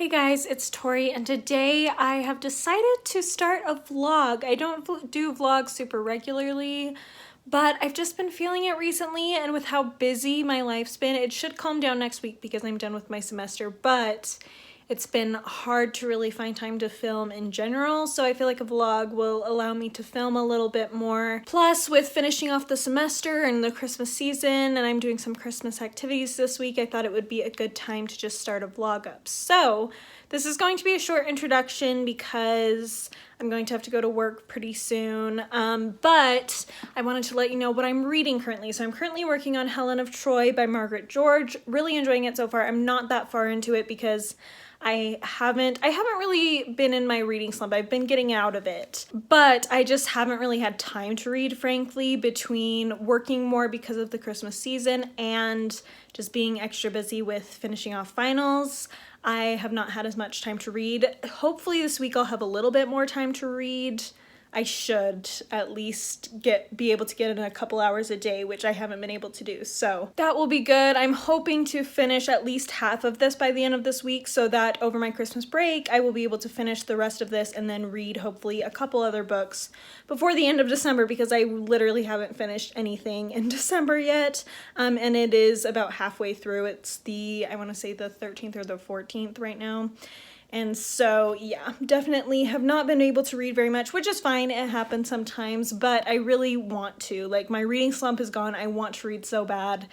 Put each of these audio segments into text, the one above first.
Hey guys, it's Tori, and today I have decided to start a vlog. I don't do vlogs super regularly, but I've just been feeling it recently, and with how busy my life's been, it should calm down next week because I'm done with my semester, but it's been hard to really find time to film in general, so I feel like a vlog will allow me to film a little bit more. Plus, with finishing off the semester and the Christmas season, and I'm doing some Christmas activities this week, I thought it would be a good time to just start a vlog up. So, this is going to be a short introduction because I'm going to have to go to work pretty soon, but I wanted to let you know what I'm reading currently. So I'm currently working on Helen of Troy by Margaret George. Really enjoying it so far. I'm not that far into it because I haven't really been in my reading slump. I've been getting out of it, but I just haven't really had time to read, frankly, between working more because of the Christmas season and just being extra busy with finishing off finals. I have not had as much time to read. Hopefully this week I'll have a little bit more time to read. I should at least be able to get in a couple hours a day, which I haven't been able to do. So that will be good. I'm hoping to finish at least half of this by the end of this week so that over my Christmas break, I will be able to finish the rest of this and then read hopefully a couple other books before the end of December because I literally haven't finished anything in December yet. And it is about halfway through. It's I want to say the 13th or the 14th right now. And so, yeah, definitely have not been able to read very much, which is fine. It happens sometimes, but I really want to. Like, my reading slump is gone. I want to read so bad.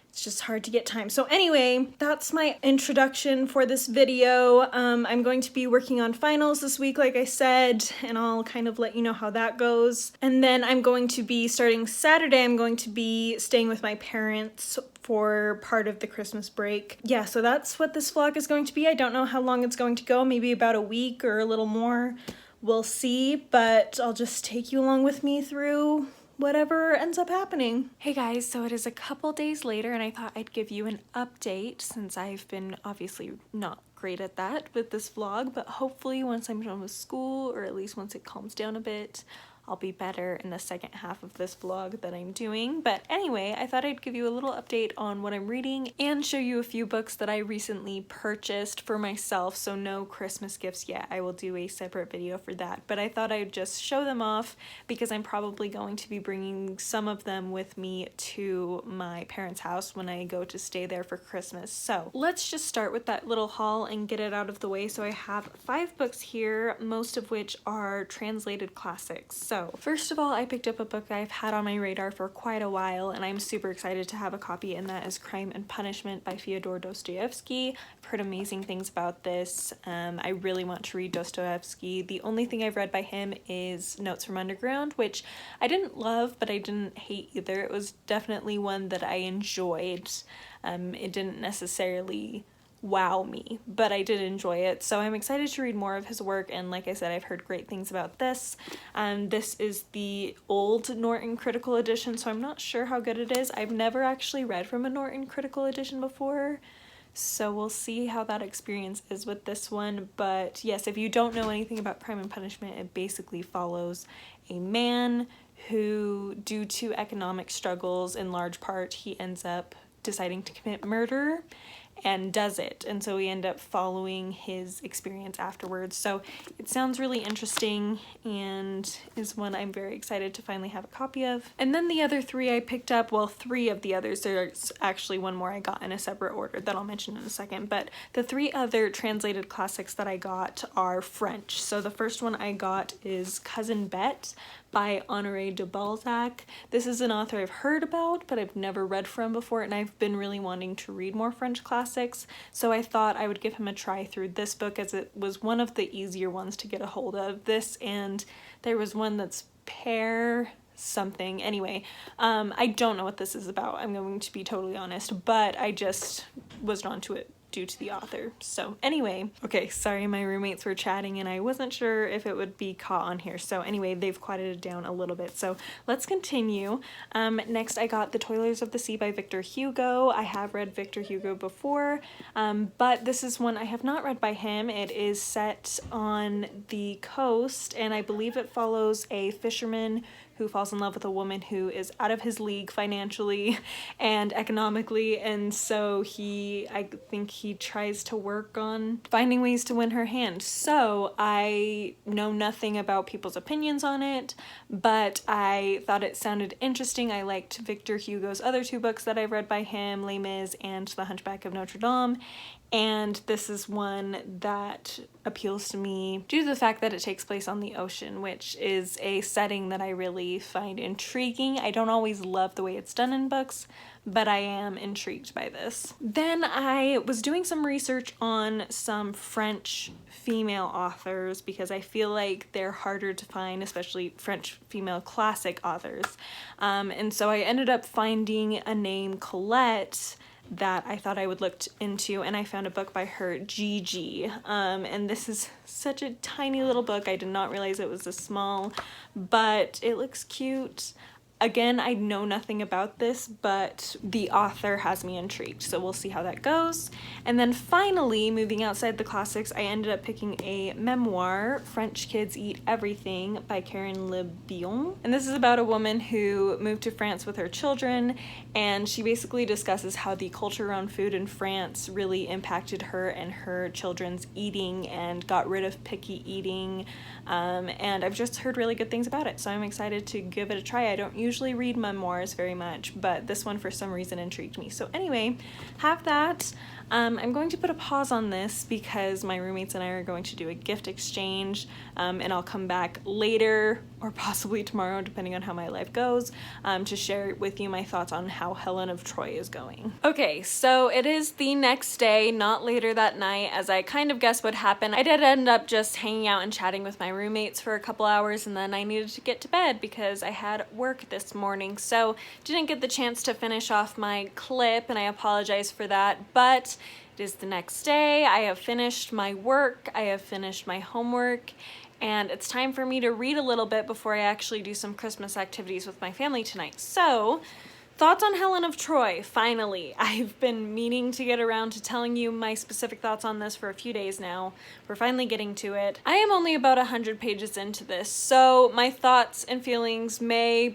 It's just hard to get time. So anyway, that's my introduction for this video. I'm going to be working on finals this week, like I said, and I'll kind of let you know how that goes. And then I'm going to be, starting Saturday, I'm going to be staying with my parents for part of the Christmas break. Yeah, so that's what this vlog is going to be. I don't know how long it's going to go, maybe about a week or a little more. We'll see, but I'll just take you along with me through whatever ends up happening. Hey guys, so it is a couple days later and I thought I'd give you an update since I've been obviously not great at that with this vlog, but hopefully once I'm done with school, or at least once it calms down a bit, I'll be better in the second half of this vlog that I'm doing. But anyway, I thought I'd give you a little update on what I'm reading and show you a few books that I recently purchased for myself, so no Christmas gifts yet. I will do a separate video for that, but I thought I'd just show them off because I'm probably going to be bringing some of them with me to my parents' house when I go to stay there for Christmas. So let's just start with that little haul and get it out of the way. So I have 5 books here, most of which are translated classics. So first of all, I picked up a book I've had on my radar for quite a while, and I'm super excited to have a copy, and that is Crime and Punishment by Fyodor Dostoevsky. I've heard amazing things about this. I really want to read Dostoevsky. The only thing I've read by him is Notes from Underground, which I didn't love, but I didn't hate either. It was definitely one that I enjoyed. It didn't necessarily wow me, but I did enjoy it, so I'm excited to read more of his work, and like I said, I've heard great things about this. This is the old Norton Critical Edition, so I'm not sure how good it is. I've never actually read from a Norton Critical Edition before, so we'll see how that experience is with this one. But yes, if you don't know anything about Crime and Punishment, it basically follows a man who, due to economic struggles in large part, he ends up deciding to commit murder and does it, and so we end up following his experience afterwards. So it sounds really interesting and is one I'm very excited to finally have a copy of. And then the other 3 I picked up, well, 3 of the others, there's actually one more I got in a separate order that I'll mention in a second, but the 3 other translated classics that I got are French. So the first one I got is Cousin Bette by Honoré de Balzac. This is an author I've heard about, but I've never read from before, and I've been really wanting to read more French classics, so I thought I would give him a try through this book as it was one of the easier ones to get a hold of. This, and there was one that's Pear something. Anyway, I don't know what this is about, I'm going to be totally honest, but I just was drawn to it due to the author. So anyway, okay, sorry, my roommates were chatting and I wasn't sure if it would be caught on here. So anyway, they've quieted it down a little bit. So let's continue. Next I got The Toilers of the Sea by Victor Hugo. I have read Victor Hugo before, but this is one I have not read by him. It is set on the coast, and I believe it follows a fisherman who falls in love with a woman who is out of his league financially and economically, and so I think he tries to work on finding ways to win her hand. So I know nothing about people's opinions on it, but I thought it sounded interesting. I liked Victor Hugo's other two books that I've read by him, Les Mis and The Hunchback of Notre Dame, and this is one that appeals to me due to the fact that it takes place on the ocean, which is a setting that I really find intriguing. I don't always love the way it's done in books, but I am intrigued by this. Then I was doing some research on some French female authors because I feel like they're harder to find, especially French female classic authors. And so I ended up finding a name, Colette, that I thought I would look into, and I found a book by her, Gigi. And this is such a tiny little book. I did not realize it was this small, but it looks cute. Again, I know nothing about this, but the author has me intrigued, so we'll see how that goes. And then finally, moving outside the classics, I ended up picking a memoir, French Kids Eat Everything by Karen Le Billon. And this is about a woman who moved to France with her children, and she basically discusses how the culture around food in France really impacted her and her children's eating and got rid of picky eating. And I've just heard really good things about it, so I'm excited to give it a try. I don't usually read memoirs very much, but this one for some reason intrigued me. So anyway, have that. I'm going to put a pause on this because my roommates and I are going to do a gift exchange, and I'll come back later or possibly tomorrow, depending on how my life goes, to share with you my thoughts on how Helen of Troy is going. Okay, so it is the next day, not later that night, as I kind of guessed would happen. I did end up just hanging out and chatting with my roommates for a couple hours, and then I needed to get to bed because I had work this morning, so didn't get the chance to finish off my clip, and I apologize for that, but it is the next day. I have finished my work, I have finished my homework, and it's time for me to read a little bit before I actually do some Christmas activities with my family tonight. So, thoughts on Helen of Troy, finally. I've been meaning to get around to telling you my specific thoughts on this for a few days now. We're finally getting to it. I am only about 100 pages into this, so my thoughts and feelings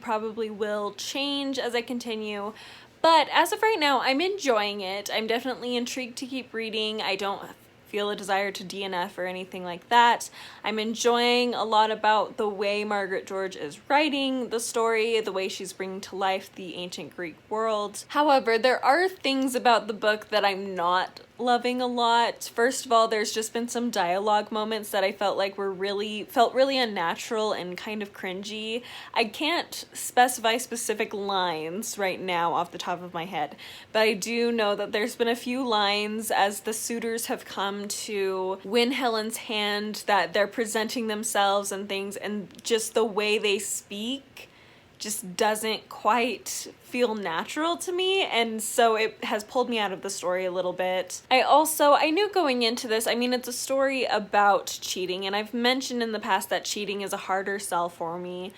probably will change as I continue. But as of right now, I'm enjoying it. I'm definitely intrigued to keep reading. I don't feel a desire to DNF or anything like that. I'm enjoying a lot about the way Margaret George is writing the story, the way she's bringing to life the ancient Greek world. However, there are things about the book that I'm not loving a lot. First of all, there's just been some dialogue moments that I felt like felt really unnatural and kind of cringy. I can't specify specific lines right now off the top of my head, but I do know that there's been a few lines as the suitors have come to win Helen's hand that they're presenting themselves and things, and just the way they speak just doesn't quite feel natural to me, and so it has pulled me out of the story a little bit. I knew going into this, it's a story about cheating, and I've mentioned in the past that cheating is a harder sell for me.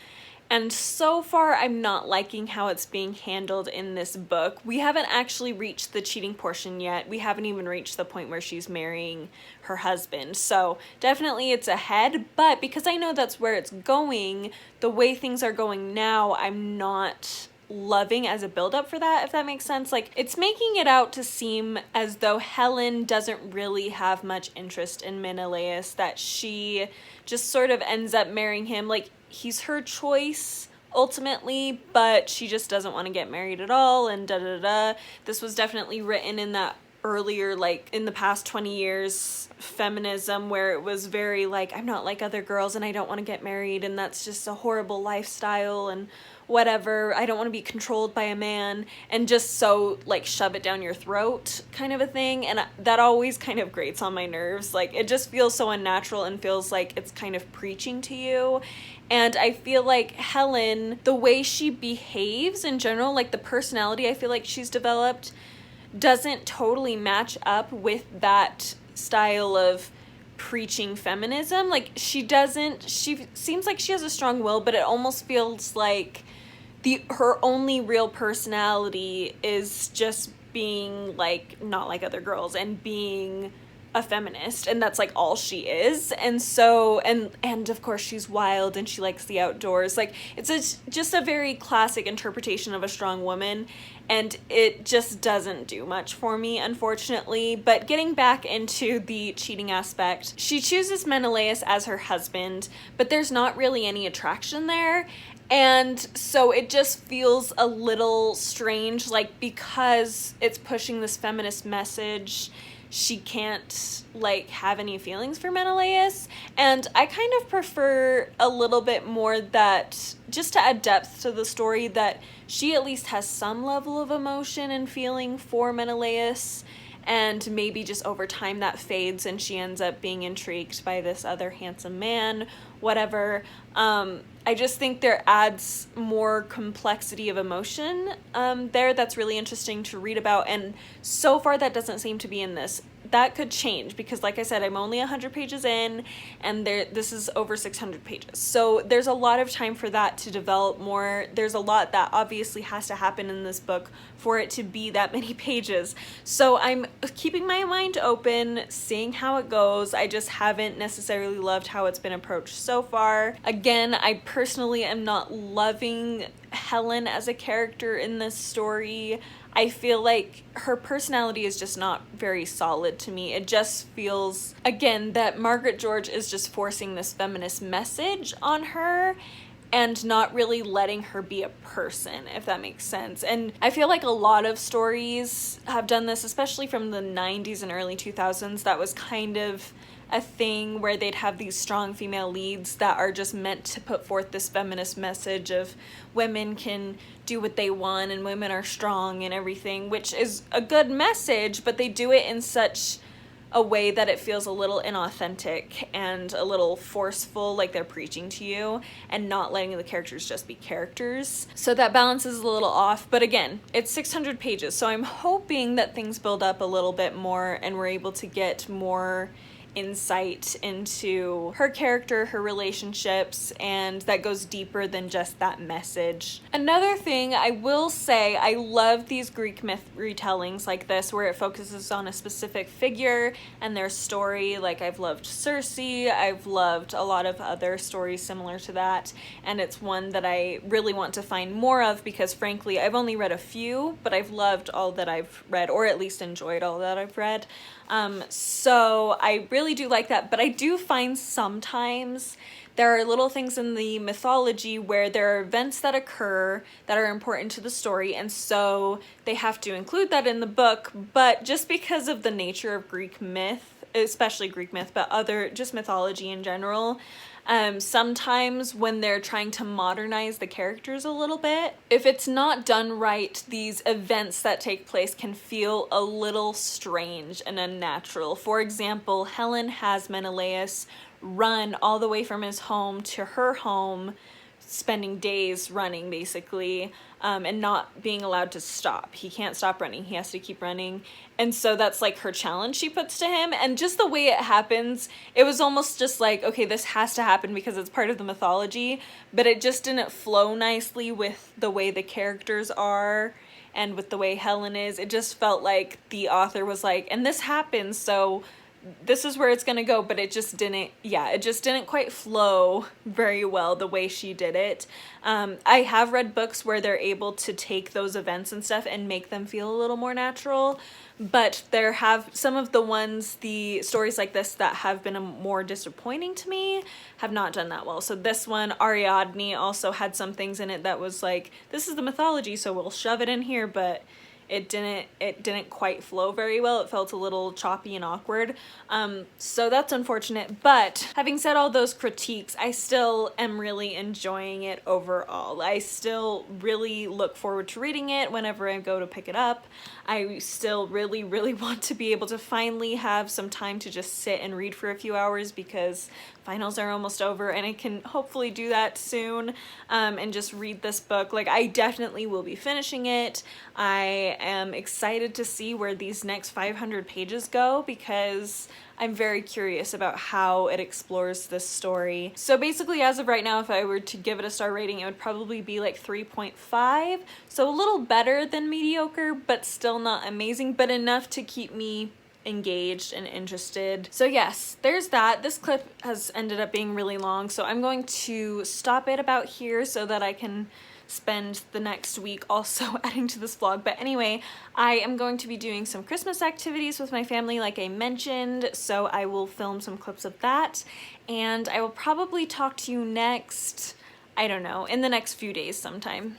And so far, I'm not liking how it's being handled in this book. We haven't actually reached the cheating portion yet. We haven't even reached the point where she's marrying her husband. So definitely it's ahead, but because I know that's where it's going, the way things are going now, I'm not loving as a build-up for that, if that makes sense. Like, it's making it out to seem as though Helen doesn't really have much interest in Menelaus, that she just sort of ends up marrying him. Like, he's her choice ultimately, but she just doesn't want to get married at all, and da-da-da. This was definitely written in that earlier, like, in the past 20 years feminism, where it was very like, I'm not like other girls and I don't want to get married, and that's just a horrible lifestyle and whatever, I don't want to be controlled by a man, and just so, like, shove it down your throat kind of a thing. And that always kind of grates on my nerves. Like, it just feels so unnatural and feels like it's kind of preaching to you. And I feel like Helen, the way she behaves in general, like the personality I feel like she's developed, doesn't totally match up with that style of preaching feminism. Like, she seems like she has a strong will, but it almost feels like her only real personality is just being, like, not like other girls and being a feminist, and that's like all she is. And so, and of course she's wild and she likes the outdoors. Like, it's just a very classic interpretation of a strong woman, and it just doesn't do much for me, unfortunately. But getting back into the cheating aspect, she chooses Menelaus as her husband, but there's not really any attraction there. And so it just feels a little strange, like, because it's pushing this feminist message, she can't, like, have any feelings for Menelaus. And I kind of prefer a little bit more that, just to add depth to the story, that she at least has some level of emotion and feeling for Menelaus, and maybe just over time that fades and she ends up being intrigued by this other handsome man, whatever. I just think there adds more complexity of emotion there that's really interesting to read about, and so far that doesn't seem to be in this. That could change because, like I said, I'm only 100 pages in, and this is over 600 pages. So there's a lot of time for that to develop more. There's a lot that obviously has to happen in this book for it to be that many pages. So I'm keeping my mind open, seeing how it goes. I just haven't necessarily loved how it's been approached so far. Again, I personally am not loving Helen as a character in this story. I feel like her personality is just not very solid to me. It just feels, again, that Margaret George is just forcing this feminist message on her and not really letting her be a person, if that makes sense. And I feel like a lot of stories have done this, especially from the 90s and early 2000s. That was kind of a thing where they'd have these strong female leads that are just meant to put forth this feminist message of women can do what they want and women are strong and everything, which is a good message, but they do it in such a way that it feels a little inauthentic and a little forceful, like they're preaching to you and not letting the characters just be characters. So that balance is a little off, but again, it's 600 pages, so I'm hoping that things build up a little bit more and we're able to get more insight into her character, her relationships, and that goes deeper than just that message. Another thing I will say, I love these Greek myth retellings like this where it focuses on a specific figure and their story. Like, I've loved Circe, I've loved a lot of other stories similar to that, and it's one that I really want to find more of because frankly I've only read a few, but I've loved all that I've read, or at least enjoyed all that I've read. So I really do like that, but I do find sometimes there are little things in the mythology where there are events that occur that are important to the story, and so they have to include that in the book, but just because of the nature of Greek myth, especially Greek myth, but other, just mythology in general, sometimes when they're trying to modernize the characters a little bit, if it's not done right, these events that take place can feel a little strange and unnatural. For example, Helen has Menelaus run all the way from his home to her home, spending days running basically, and not being allowed to stop. He can't stop running. He has to keep running. And so that's like her challenge she puts to him. And just the way it happens, it was almost just like, okay, this has to happen because it's part of the mythology, but it just didn't flow nicely with the way the characters are and with the way Helen is. It just felt like the author was like, and this happens, so this is where it's gonna go, but it just didn't, it just didn't quite flow very well the way she did it. I have read books where they're able to take those events and stuff and make them feel a little more natural, but there have some of the stories like this that have been more disappointing to me have not done that well. So this one, Ariadne, also had some things in it that was like, this is the mythology, so we'll shove it in here, but it didn't quite flow very well. It felt a little choppy and awkward. So that's unfortunate. But having said all those critiques, I still am really enjoying it overall. I still really look forward to reading it whenever I go to pick it up. I still really, really want to be able to finally have some time to just sit and read for a few hours because finals are almost over and I can hopefully do that soon, and just read this book. Like, I definitely will be finishing it. I am excited to see where these next 500 pages go because I'm very curious about how it explores this story. So basically, as of right now, if I were to give it a star rating, it would probably be like 3.5. So a little better than mediocre, but still not amazing, but enough to keep me engaged and interested. So yes, there's that. This clip has ended up being really long, so I'm going to stop it about here so that I can spend the next week also adding to this vlog. But anyway, I am going to be doing some Christmas activities with my family like I mentioned, so I will film some clips of that, and I will probably talk to you next, I don't know, in the next few days sometime.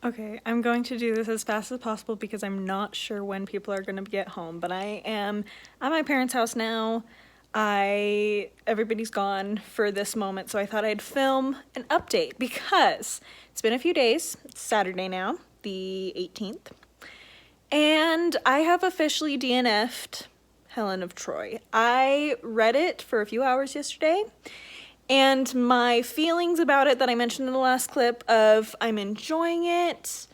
Okay, I'm going to do this as fast as possible because I'm not sure when people are going to get home, but I am at my parents' house now. Everybody's gone for this moment, so I thought I'd film an update because it's been a few days. It's Saturday now, the 18th, and I have officially DNF'd Helen of Troy. I read it for a few hours yesterday, and my feelings about it that I mentioned in the last clip of I'm enjoying it,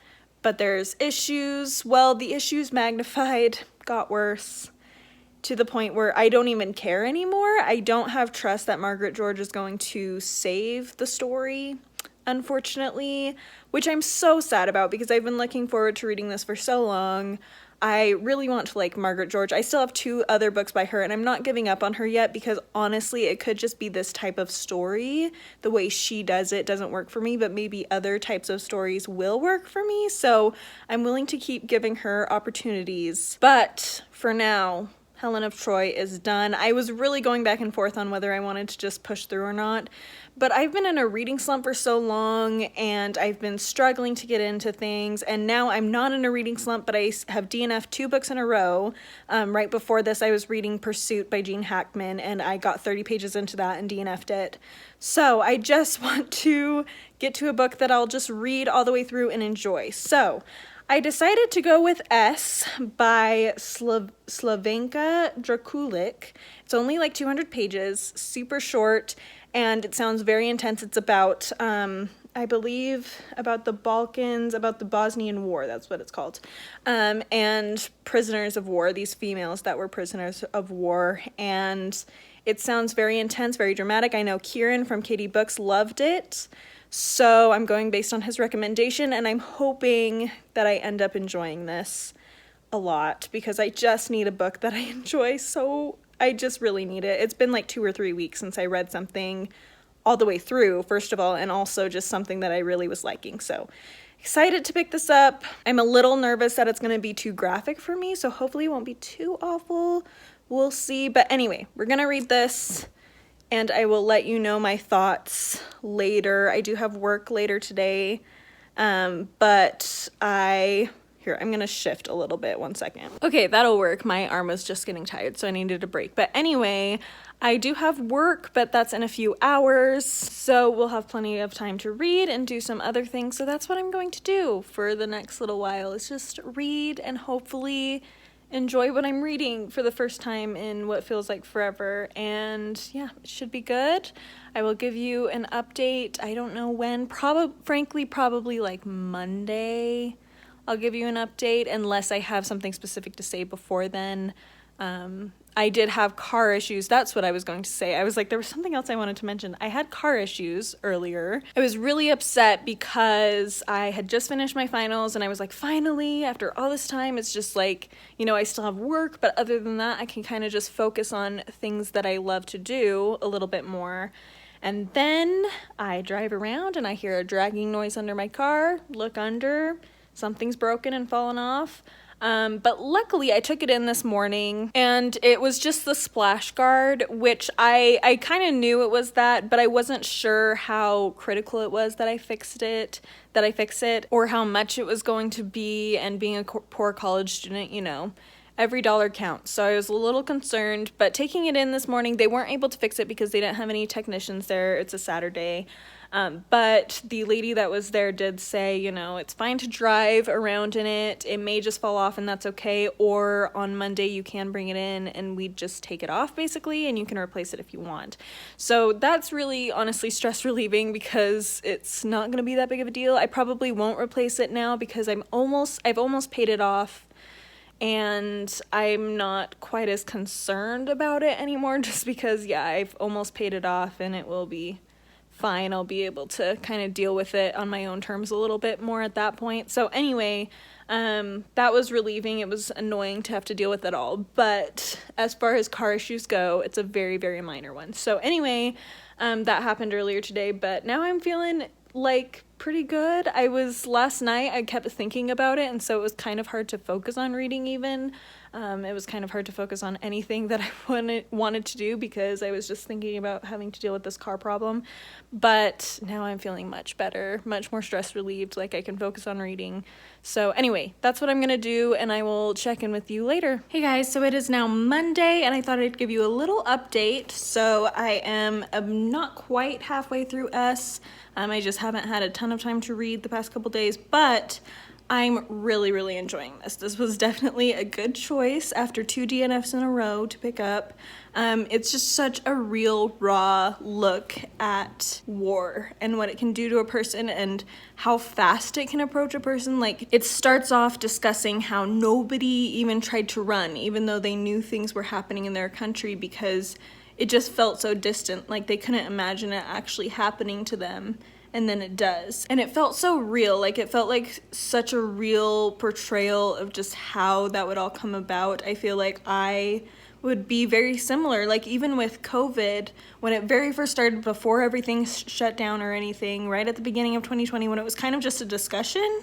but there's issues. Well, the issues magnified, got worse, to the point where I don't even care anymore. I don't have trust that Margaret George is going to save the story, unfortunately, which I'm so sad about because I've been looking forward to reading this for so long. I really want to like Margaret George. I still have 2 other books by her, and I'm not giving up on her yet because honestly, it could just be this type of story. The way she does it doesn't work for me, but maybe other types of stories will work for me. So I'm willing to keep giving her opportunities. But for now, Helen of Troy is done. I was really going back and forth on whether I wanted to just push through or not, but I've been in a reading slump for so long and I've been struggling to get into things, and now I'm not in a reading slump, but I have DNF'd 2 books in a row. Right before this, I was reading Pursuit by Gene Hackman, and I got 30 pages into that and DNF'd it. So I just want to get to a book that I'll just read all the way through and enjoy. So I decided to go with S by Slavenka Drakulić. It's only like 200 pages, super short, and it sounds very intense. It's about, I believe, about the Balkans, about the Bosnian War, that's what it's called, and prisoners of war, these females that were prisoners of war, and it sounds very intense, very dramatic. I know Kieran from Katie Books loved it. So I'm going based on his recommendation, and I'm hoping that I end up enjoying this a lot because I just need a book that I enjoy, so I just really need it. It's been like 2 or 3 weeks since I read something all the way through, first of all, and also just something that I really was liking. So excited to pick this up. I'm a little nervous that it's going to be too graphic for me, so hopefully it won't be too awful. We'll see. But anyway, we're going to read this, and I will let you know my thoughts later. I do have work later today, but here, I'm gonna shift a little bit, 1 second. Okay, that'll work. My arm was just getting tired, so I needed a break. But anyway, I do have work, but that's in a few hours, so we'll have plenty of time to read and do some other things. So that's what I'm going to do for the next little while, is just read and hopefully enjoy what I'm reading for the first time in what feels like forever. And yeah, it should be good. I will give you an update. I don't know when, probably like Monday. I'll give you an update unless I have something specific to say before then. I did have car issues. That's what I was going to say. I was like, there was something else I wanted to mention. I had car issues earlier. I was really upset because I had just finished my finals and I was like, finally, after all this time, it's just like, you know, I still have work, but other than that, I can kind of just focus on things that I love to do a little bit more. And then I drive around and I hear a dragging noise under my car, look under, something's broken and fallen off. But luckily I took it in this morning and it was just the splash guard, which I kind of knew it was that, but I wasn't sure how critical it was that I fix it, or how much it was going to be, and being a poor college student, you know, every dollar counts. So I was a little concerned, but taking it in this morning, they weren't able to fix it because they didn't have any technicians there. It's a Saturday. But the lady that was there did say, you know, it's fine to drive around in it. It may just fall off and that's okay. Or on Monday you can bring it in and we just take it off basically, and you can replace it if you want. So that's really honestly stress relieving because it's not going to be that big of a deal. I probably won't replace it now because I've almost paid it off. And I'm not quite as concerned about it anymore just because, yeah, I've almost paid it off and it will be fine. I'll be able to kind of deal with it on my own terms a little bit more at that point. So anyway, that was relieving. It was annoying to have to deal with it all. But as far as car issues go, it's a very, very minor one. So anyway, that happened earlier today, but now I'm feeling like pretty good. Last night I kept thinking about it, and so it was kind of hard to focus on reading even. It was kind of hard to focus on anything that I wanted to do because I was just thinking about having to deal with this car problem. But now I'm feeling much better, much more stress relieved, like I can focus on reading. So anyway, that's what I'm gonna do, and I will check in with you later. Hey guys, so it is now Monday, and I thought I'd give you a little update. So I am not quite halfway through S. I just haven't had a ton of time to read the past couple days, but I'm really, really enjoying this. This was definitely a good choice after 2 DNFs in a row to pick up. It's just such a real raw look at war and what it can do to a person and how fast it can approach a person. Like, it starts off discussing how nobody even tried to run, even though they knew things were happening in their country, because it just felt so distant, like they couldn't imagine it actually happening to them. And then it does. And it felt so real, like it felt like such a real portrayal of just how that would all come about. I feel like I would be very similar, like even with COVID, when it very first started, before everything shut down or anything, right at the beginning of 2020, when it was kind of just a discussion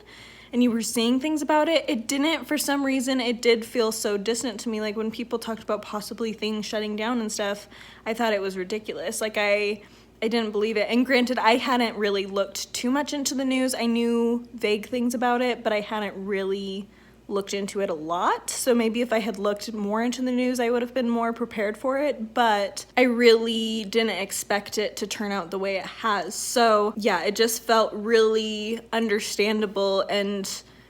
and you were seeing things about it, it didn't, for some reason, it did feel so distant to me. Like when people talked about possibly things shutting down and stuff, I thought it was ridiculous. Like I didn't believe it. And granted, I hadn't really looked too much into the news. I knew vague things about it, but I hadn't really looked into it a lot. So maybe if I had looked more into the news, I would have been more prepared for it. But I really didn't expect it to turn out the way it has. So yeah, it just felt really understandable and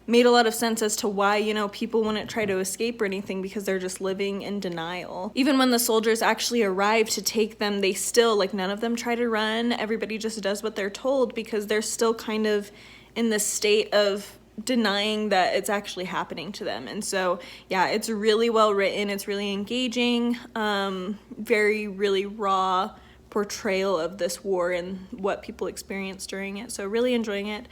made a lot of sense as to why, you know, people wouldn't try to escape or anything, because they're just living in denial. Even when the soldiers actually arrive to take them, they still, like, none of them try to run. Everybody just does what they're told because they're still kind of in the state of denying that it's actually happening to them. And so, yeah, it's really well written. It's really engaging, very, really raw portrayal of this war and what people experienced during it. So really enjoying it.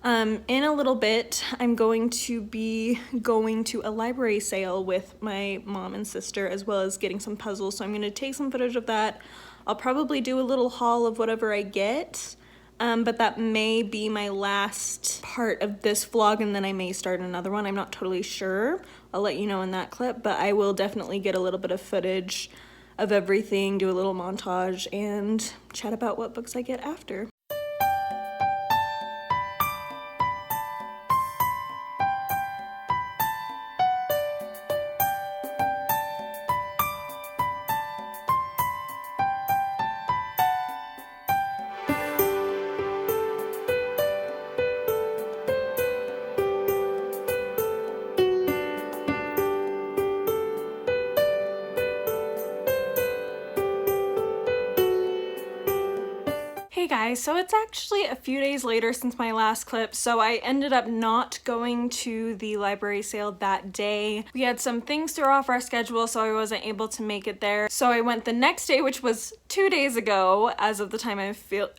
In a little bit, I'm going to be going to a library sale with my mom and sister, as well as getting some puzzles. So I'm going to take some footage of that. I'll probably do a little haul of whatever I get, but that may be my last part of this vlog, and then I may start another one. I'm not totally sure. I'll let you know in that clip, but I will definitely get a little bit of footage of everything, do a little montage, and chat about what books I get after. Hey guys, so it's actually a few days later since my last clip, so I ended up not going to the library sale that day. We had some things throw off our schedule, so I wasn't able to make it there. So I went the next day, which was 2 days ago as of the time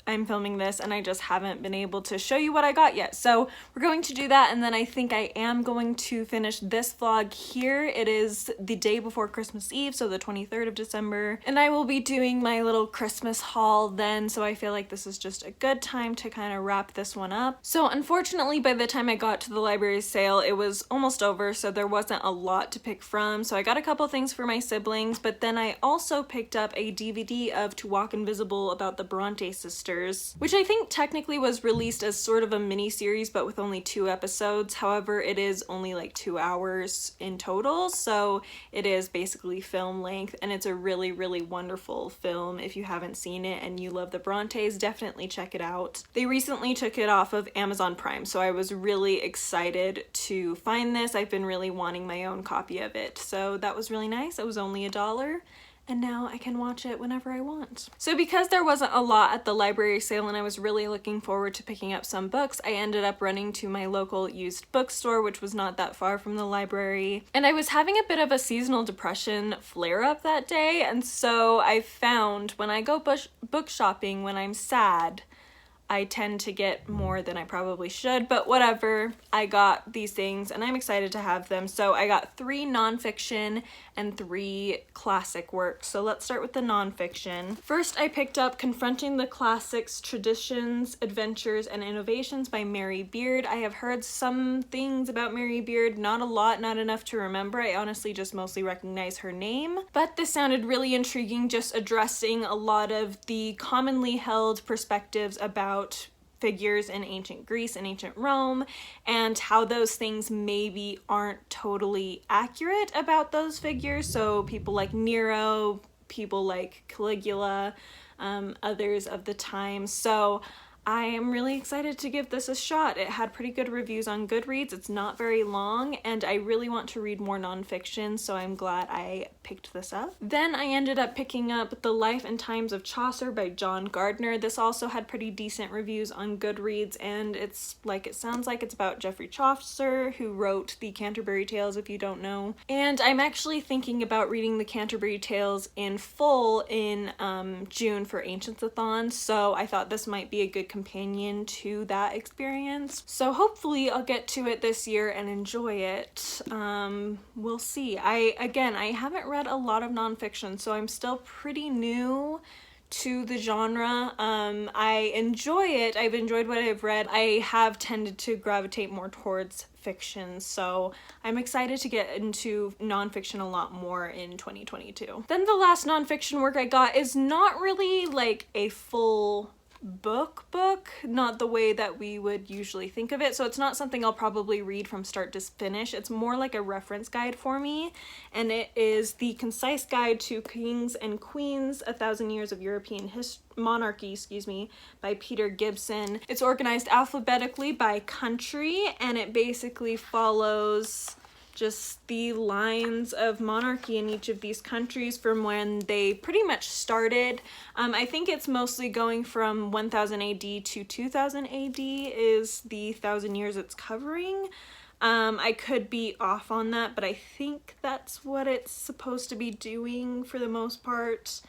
I'm filming this, and I just haven't been able to show you what I got yet. So we're going to do that, and then I think I am going to finish this vlog here. It is the day before Christmas Eve, so the 23rd of December, and I will be doing my little Christmas haul then, so I feel like this is just a good time to kind of wrap this one up. So unfortunately, by the time I got to the library sale, it was almost over, so there wasn't a lot to pick from. So I got a couple things for my siblings, but then I also picked up a DVD of To Walk Invisible about the Bronte sisters, which I think technically was released as sort of a mini-series, but with only 2 episodes. However, it is only like 2 hours in total, so it is basically film length, and it's a really, really wonderful film. If you haven't seen it and you love the Brontes, definitely check it out. They recently took it off of Amazon Prime, so I was really excited to find this. I've been really wanting my own copy of it, so that was really nice. It was only $1. And now I can watch it whenever I want. So because there wasn't a lot at the library sale and I was really looking forward to picking up some books, I ended up running to my local used bookstore, which was not that far from the library. And I was having a bit of a seasonal depression flare-up that day, and so I found when I go book shopping when I'm sad, I tend to get more than I probably should, but whatever. I got these things and I'm excited to have them. So I got 3 nonfiction and 3 classic works. So let's start with the nonfiction. First, I picked up Confronting the Classics, Traditions, Adventures, and Innovations by Mary Beard. I have heard some things about Mary Beard, not a lot, not enough to remember. I honestly just mostly recognize her name, but this sounded really intriguing, just addressing a lot of the commonly held perspectives about figures in ancient Greece and ancient Rome, and how those things maybe aren't totally accurate about those figures. So people like Nero, people like Caligula, others of the time. So I am really excited to give this a shot. It had pretty good reviews on Goodreads. It's not very long, and I really want to read more nonfiction, so I'm glad I picked this up. Then I ended up picking up The Life and Times of Chaucer by John Gardner. This also had pretty decent reviews on Goodreads, and it sounds like it's about Geoffrey Chaucer, who wrote the Canterbury Tales, if you don't know. And I'm actually thinking about reading the Canterbury Tales in full in June for Ancients-a-thon, so I thought this might be a good companion to that experience. So hopefully I'll get to it this year and enjoy it. We'll see. I haven't read a lot of nonfiction, so I'm still pretty new to the genre. I enjoy it. I've enjoyed what I've read. I have tended to gravitate more towards fiction, so I'm excited to get into nonfiction a lot more in 2022. Then the last nonfiction work I got is not really like a full book, not the way that we would usually think of it. So it's not something I'll probably read from start to finish. It's more like a reference guide for me, and it is The Concise Guide to Kings and Queens, 1,000 Years of European Monarchy, by Peter Gibson. It's organized alphabetically by country, and it basically follows just the lines of monarchy in each of these countries from when they pretty much started. I think it's mostly going from 1000 AD to 2000 AD is the 1,000 years it's covering. I could be off on that, but I think that's what it's supposed to be doing for the most part.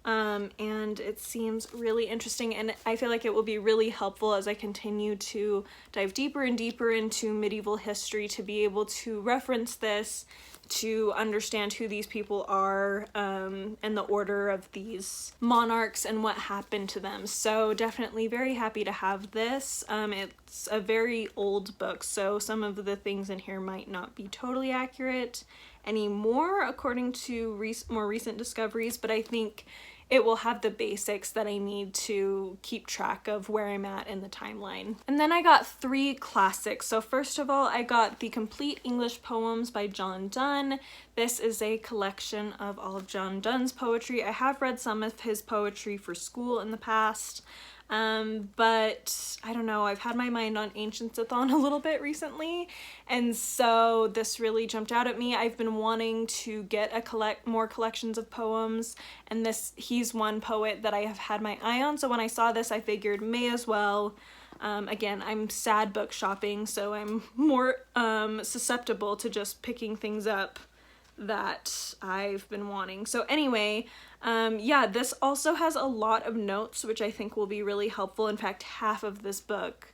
And it seems really interesting, and I feel like it will be really helpful as I continue to dive deeper and deeper into medieval history to be able to reference this, to understand who these people are, and the order of these monarchs and what happened to them. So definitely very happy to have this. It's a very old book, so some of the things in here might not be totally accurate anymore according to more recent discoveries, but I think it will have the basics that I need to keep track of where I'm at in the timeline. And then I got 3 classics. So first of all, I got The Complete English Poems by John Donne. This is a collection of all of John Donne's poetry. I have read some of his poetry for school in the past, but I don't know, I've had my mind on Ancients-a-thon a little bit recently, and so this really jumped out at me. I've been wanting to get more collections of poems, and he's one poet that I have had my eye on, so when I saw this I figured may as well. Again, I'm sad book shopping, so I'm more susceptible to just picking things up that I've been wanting. So anyway, yeah, this also has a lot of notes, which I think will be really helpful. In fact, half of this book,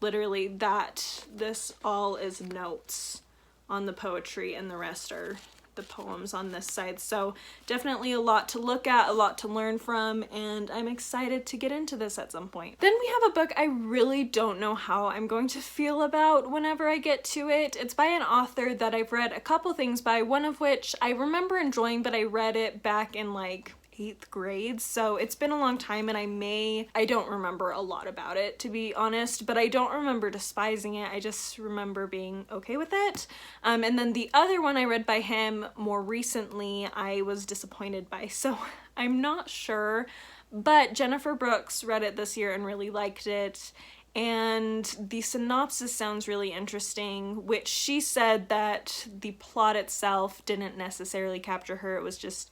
literally this all is notes on the poetry, and the rest are the poems on this side. So definitely a lot to look at, a lot to learn from, and I'm excited to get into this at some point. Then we have a book I really don't know how I'm going to feel about whenever I get to it. It's by an author that I've read a couple things by, one of which I remember enjoying, but I read it back in like 8th grade, so it's been a long time, and I don't remember a lot about it, to be honest, but I don't remember despising it. I just remember being okay with it. And then the other one I read by him more recently, I was disappointed by, so I'm not sure, but Jennifer Brooks read it this year and really liked it, and the synopsis sounds really interesting, which she said that the plot itself didn't necessarily capture her. It was just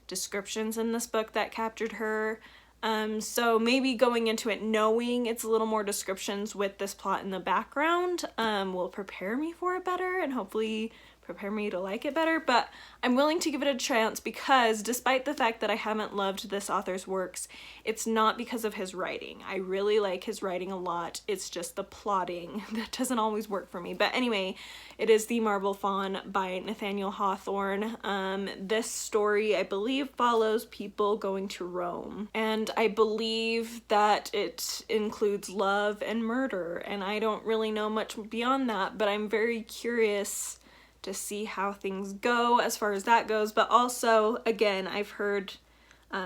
descriptions in this book that captured her. So maybe going into it knowing it's a little more descriptions with this plot in the background will prepare me for it better and hopefully prepare me to like it better, but I'm willing to give it a chance because despite the fact that I haven't loved this author's works, it's not because of his writing. I really like his writing a lot. It's just the plotting that doesn't always work for me. But anyway, it is The Marble Faun by Nathaniel Hawthorne. This story, I believe, follows people going to Rome, and I believe that it includes love and murder, and I don't really know much beyond that, but I'm very curious to see how things go as far as that goes. But also, again, I've heard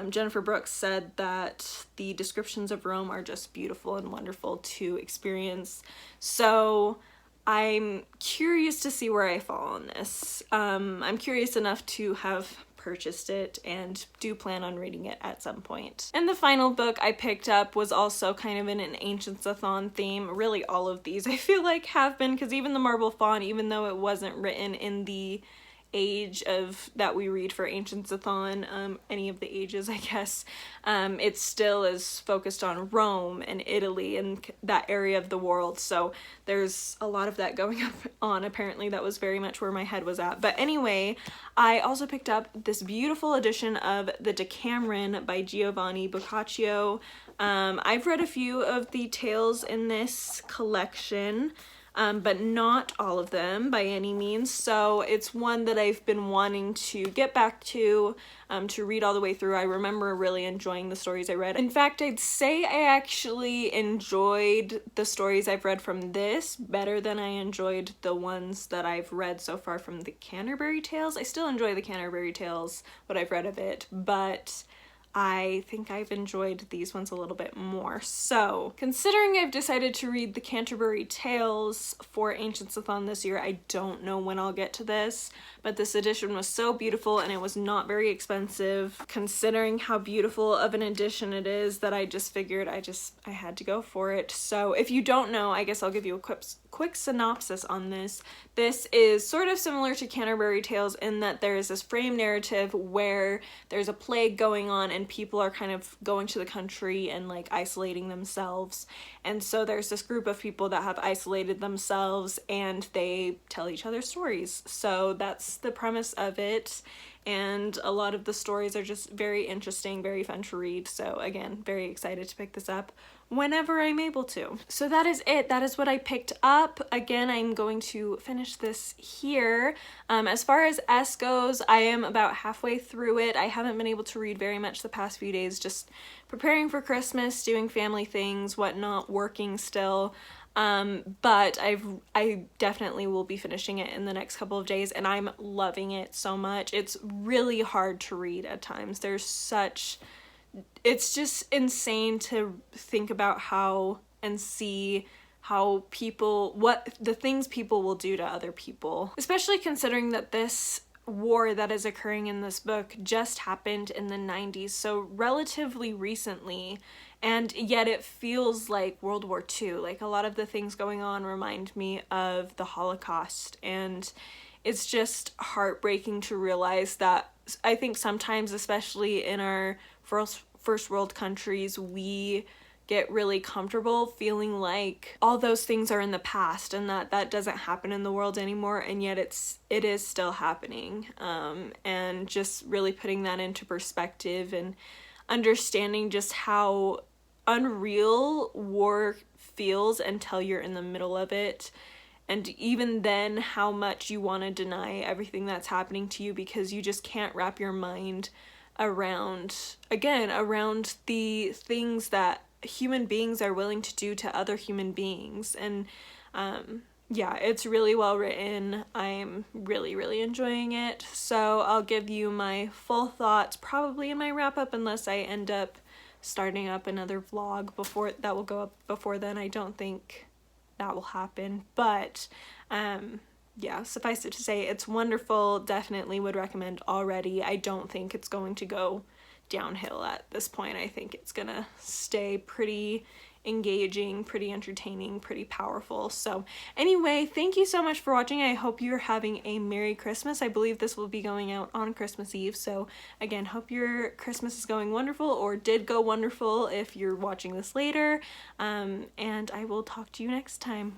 Jennifer Brooks said that the descriptions of Rome are just beautiful and wonderful to experience. So I'm curious to see where I fall on this. I'm curious enough to have purchased it and do plan on reading it at some point. And the final book I picked up was also kind of in an Ancients-a-thon theme. Really all of these I feel like have been, because even The Marble Faun, even though it wasn't written in the age of that we read for Ancients-a-thon, any of the ages I guess, it still is focused on Rome and Italy and that area of the world, so there's a lot of that going on. Apparently that was very much where my head was at. But anyway, I also picked up this beautiful edition of the Decameron by Giovanni Boccaccio. I've read a few of the tales in this collection, but not all of them by any means, so it's one that I've been wanting to get back to read all the way through. I remember really enjoying the stories I read. In fact, I'd say I actually enjoyed the stories I've read from this better than I enjoyed the ones that I've read so far from the Canterbury Tales. I still enjoy the Canterbury Tales, what I've read of it, but I think I've enjoyed these ones a little bit more. So, considering I've decided to read the Canterbury Tales for Ancients-a-thon this year, I don't know when I'll get to this, but this edition was so beautiful and it was not very expensive, considering how beautiful of an edition it is, that I just figured I had to go for it. So if you don't know, I guess I'll give you a quick synopsis on this. This is sort of similar to Canterbury Tales in that there is this frame narrative where there's a plague going on and people are kind of going to the country and like isolating themselves. And so there's this group of people that have isolated themselves and they tell each other stories. So that's the premise of it. And a lot of the stories are just very interesting, very fun to read. So again, very excited to pick this up whenever I'm able to. So that is it. That is what I picked up. Again, I'm going to finish this here. As far as S goes, I am about halfway through it. I haven't been able to read very much the past few days, just preparing for Christmas, doing family things, whatnot, working still. But I definitely will be finishing it in the next couple of days, and I'm loving it so much. It's really hard to read at times. It's just insane to think about how and see how what the things people will do to other people, especially considering that this war that is occurring in this book just happened in the 90s, so relatively recently, and yet it feels like World War II. Like, a lot of the things going on remind me of the Holocaust, and it's just heartbreaking to realize that I think sometimes, especially in our first world countries, we get really comfortable feeling like all those things are in the past and that doesn't happen in the world anymore, and yet it is still happening. And just really putting that into perspective and understanding just how unreal war feels until you're in the middle of it, And even then, how much you want to deny everything that's happening to you because you just can't wrap your mind around, again, around the things that human beings are willing to do to other human beings. And yeah, it's really well written. I'm really, really enjoying it. So I'll give you my full thoughts probably in my wrap up, unless I end up starting up another vlog before that will go up before then. I don't think that will happen, but yeah, suffice it to say, it's wonderful. Definitely would recommend already. I don't think it's going to go downhill at this point. I think it's gonna stay pretty engaging, pretty entertaining, pretty powerful. So anyway, thank you so much for watching. I hope you're having a Merry Christmas. I believe this will be going out on Christmas Eve. So again, hope your Christmas is going wonderful, or did go wonderful if you're watching this later. And I will talk to you next time.